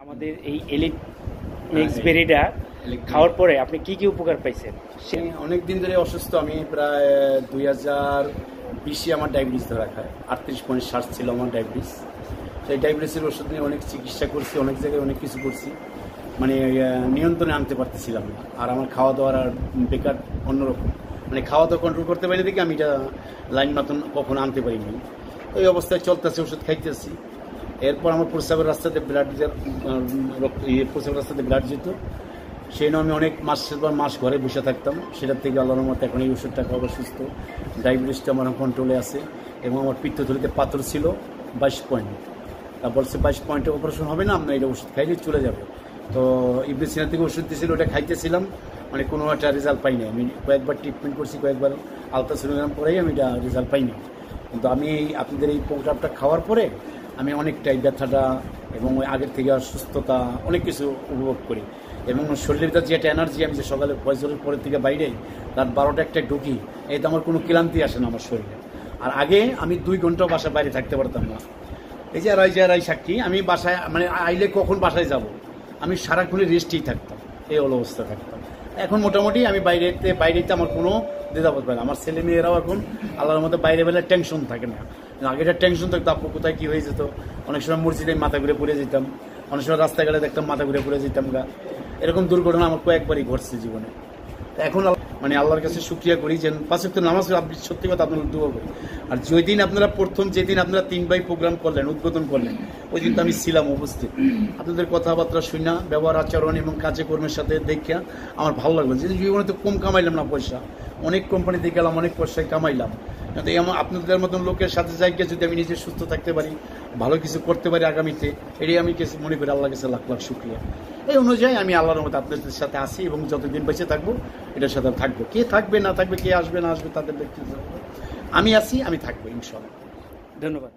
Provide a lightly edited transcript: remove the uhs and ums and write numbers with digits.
আমাদের এই elite mix বেরিটা খাওয়ার পরে আপনি কি কি উপকার পাইছেন? অনেক দিন ধরে অসুস্থ। আমি প্রায় 2020-এ আমার ডায়াবেটিস ধরা খায়। 38.7 ছিল আমার ডায়াবেটিস। সেই ডায়াবেটিসের ওষুধ নিয়ে অনেক চিকিৎসা করছি, অনেক জায়গায় অনেক কিছু করছি, মানে নিয়ন্ত্রণে আনতে পারতেছিলাম না। আর আমার খাওয়া দাওয়ার আর বেকার অন্যরকম, মানে খাওয়া দাওয়া কন্ট্রোল করতে পারি দেখে আমি এটা লাইন মতন কখনো আনতে পারিনি। ওই অবস্থায় চলতেছে, ওষুধ খাইতেছি। এরপর আমার প্রস্রাবের রাস্তাতে ব্লাড যেত। সেই জন্য আমি অনেক মাস ঘরে বসে থাকতাম। সেটার থেকে আল্লাহর মতো এখন এই ওষুধটা খাওয়া সুস্থ। ডায়াবেটিসটা আমার কন্ট্রোলে আছে এবং আমার পিত্তথলিতে পাথর ছিল 22 পয়েন্ট। তা বলছে 22 পয়েন্টে অপারেশন হবে না, আপনার এটা ওষুধ খাইলে চলে যাবে। তো ইবনে সিনা থেকে ওষুধ দিয়েছিল, ওটা খাইতেছিলাম, মানে কোনো একটা রেজাল্ট পাইনি। আমি কয়েকবার ট্রিটমেন্ট করছি, কয়েকবার আলট্রাসোনোগ্রাম করেই আমি এটা রেজাল্ট পাইনি। কিন্তু আমি আপনাদের এই প্রোগ্রামটা খাওয়ার পরে আমি অনেকটাই ব্যথাটা এবং ওই আগের থেকে সুস্থতা অনেক কিছু উপভোগ করি। এবং শরীরের ভিতরে যে একটা এনার্জি, আমি যে সকালে ফজরের পরের থেকে বাইরে রাত 12টা একটা ঢুকি, এতে আমার কোনো ক্লান্তি আসে না আমার শরীরে। আর আগে আমি 2 ঘন্টাও বাসায় বাইরে থাকতে পারতাম না। এই যে আর সাক্ষী, আমি বাসায় মানে আইলে কখন বাসায় যাব, আমি সারাক্ষণে রেস্টেই থাকতাম, এই হলো অবস্থা থাকতাম। এখন মোটামুটি আমি বাইরেতে আমার কোনো দ্বিধাবোধ পাই না। আমার ছেলে মেয়েরাও এখন আল্লাহর মধ্যে বাইরে বেলা টেনশন থাকে না। আগেটা টেনশন থাকতো, আপু কোথায় কী হয়ে যেত। অনেক সময় মসজিদে মাথা ঘুরে পড়ে যেতাম, অনেক সময় রাস্তাঘাটে দেখতাম মাথা ঘুরে পড়ে যেতাম গা। এরকম দুর্ঘটনা আমার কয়েকবারই ঘটছে জীবনে। এখন মানে আল্লাহর কাছে শুকরিয়া করি যে 5 ওয়াক্ত নামাজ সত্যি কথা আপনারা দোয়া করি। আর যেদিন আপনারা যেদিন আপনারা 3 ভাই প্রোগ্রাম করলেন, উদ্বোধন করলেন, ওই দিন তো আমি ছিলাম উপস্থিত। আপনাদের কথাবার্তা শুনা, ব্যবহার আচরণ এবং কাজে কর্মের সাথে দেখিয়া আমার ভালো লাগলো। যে জীবনে তো কম কামাইলাম না পয়সা, অনেক কোম্পানিতে গেলাম, অনেক পয়সায় কামাইলাম। কিন্তু আপনাদের মতন লোকের সাথে যাইকে যদি আমি নিজে সুস্থ থাকতে পারি, ভালো কিছু করতে পারি আগামীতে, এটাই আমি মনে করি আল্লাহর কাছে লাখ লাখ শুকরিয়া। এই অনুযায়ী আমি আল্লাহর মতো আপনাদের সাথে আসি এবং যতদিন বেঁচে থাকবো এটার সাথে থাকবো। কে থাকবে না থাকবে, কে আসবে না আসবে তাদের ব্যক্তিগত, আমি আছি, আমি থাকবো ইনশাআল্লাহ। ধন্যবাদ।